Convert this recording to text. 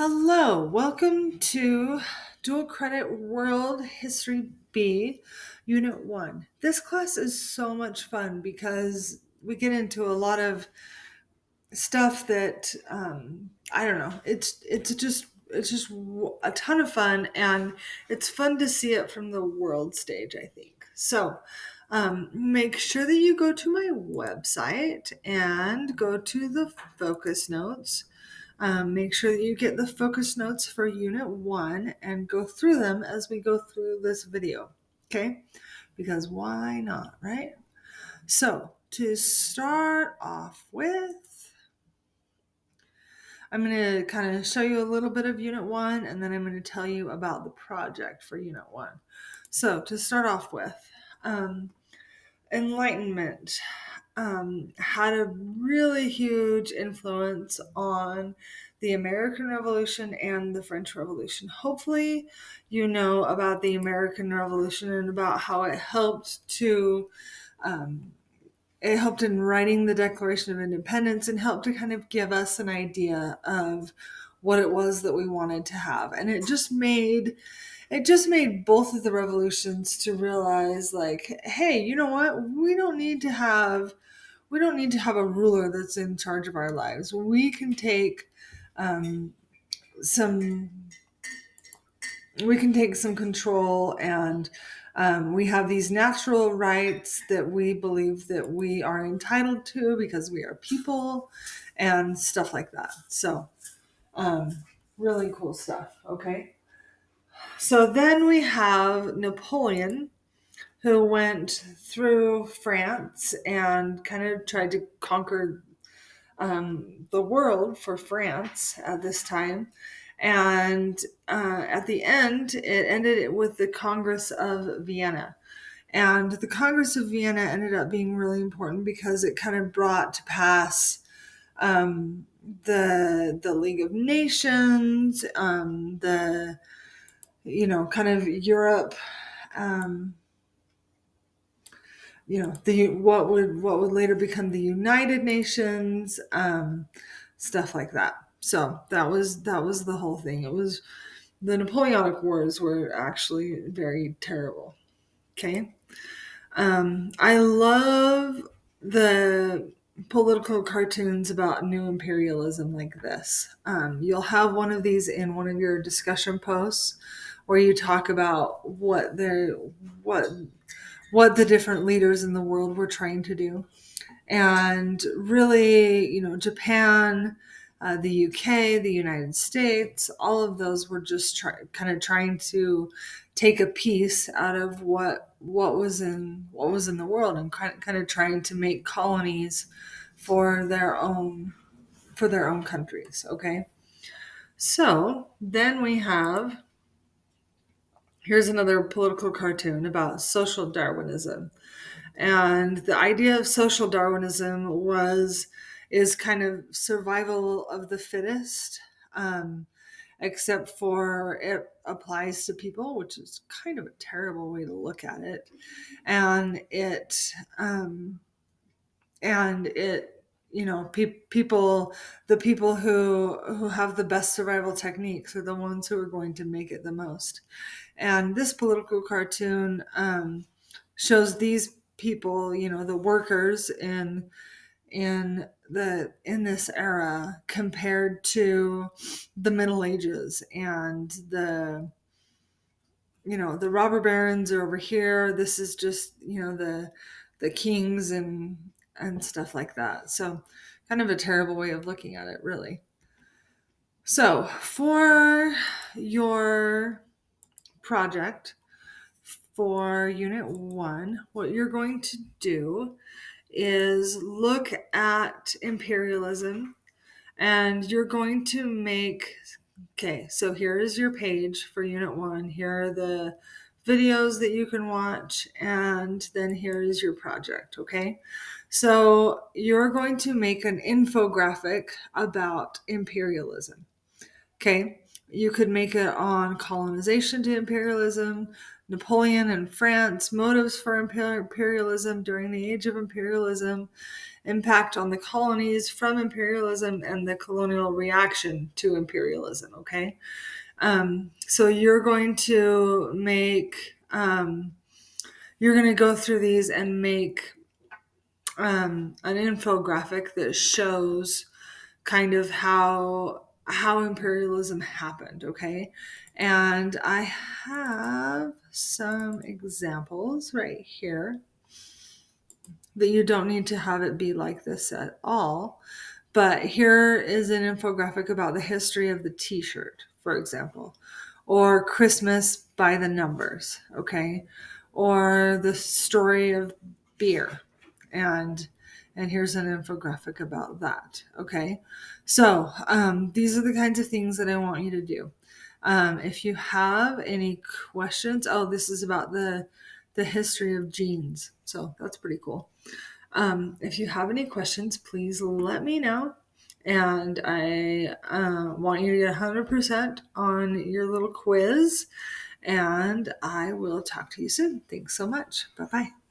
Hello, welcome to Dual Credit World History B, Unit 1. This class is so much fun because we get into a lot of stuff that I don't know. It's just a ton of fun, and it's fun to see it from the world stage, I think. So, make sure that you go to my website and go to the focus notes. Make sure that you get the focus notes for Unit 1 and go through them as we go through this video. Okay? Because why not, right? So, to start off with, I'm going to kind of show you a little bit of Unit 1, and then I'm going to tell you about the project for Unit 1. So, to start off with, Enlightenment had a really huge influence on the American Revolution and the French Revolution. Hopefully, you know about the American Revolution and about how um, it helped in writing the Declaration of Independence and helped to kind of give us an idea of what it was that we wanted to have. And it just made both of the revolutions to realize, like, hey, you know what? We don't need to have a ruler that's in charge of our lives. We can take um, some some control, and we have these natural rights that we believe that we are entitled to because we are people and stuff like that. So really cool stuff. Okay, so then we have Napoleon, who went through France and kind of tried to conquer the world for France at this time. And at the end, it ended with the Congress of Vienna. And the Congress of Vienna ended up being really important because it kind of brought to pass the League of Nations, the kind of Europe. Um, the what would later become the United Nations, stuff like that. So that was the whole thing. It was the Napoleonic Wars were actually very terrible. Okay, I love the political cartoons about new imperialism like this. You'll have one of these in one of your discussion posts where you talk about what what the different leaders in the world were trying to do. And really, Japan, the UK, the United States, all of those were just kind of trying to take a piece out of what was in the world, and kind of trying to make colonies for their own countries. Okay, so then we have, here's another political cartoon about social Darwinism. And the idea of social Darwinism is kind of survival of the fittest, um, except for it applies to people, which is kind of a terrible way to look at it. And it people, the people who have the best survival techniques are the ones who are going to make it the most. And this political cartoon shows these people, the workers in this era, compared to the Middle Ages, and the robber barons are over here. This is just the kings and stuff like that. So kind of a terrible way of looking at it, really. So for your project for Unit 1, what you're going to do is look at imperialism, and you're going to make, okay, so here is your page for Unit 1. Here are the videos that you can watch, and then here is your project. Okay, so you're going to make an infographic about imperialism. Okay, you could make it on colonization to imperialism, Napoleon and France, motives for imperialism during the age of imperialism, impact on the colonies from imperialism, and the colonial reaction to imperialism. Okay. So you're going to you're going to go through these and make an infographic that shows kind of how imperialism happened. Okay. And I have some examples right here that you don't need to have it be like this at all. But here is an infographic about the history of the t-shirt, for example, or Christmas by the numbers, okay? Or the story of beer. And here's an infographic about that, okay? So these are the kinds of things that I want you to do. If you have any questions, oh, this is about the history of jeans. So that's pretty cool. If you have any questions, please let me know. And I want you to get 100% on your little quiz. And I will talk to you soon. Thanks so much. Bye-bye.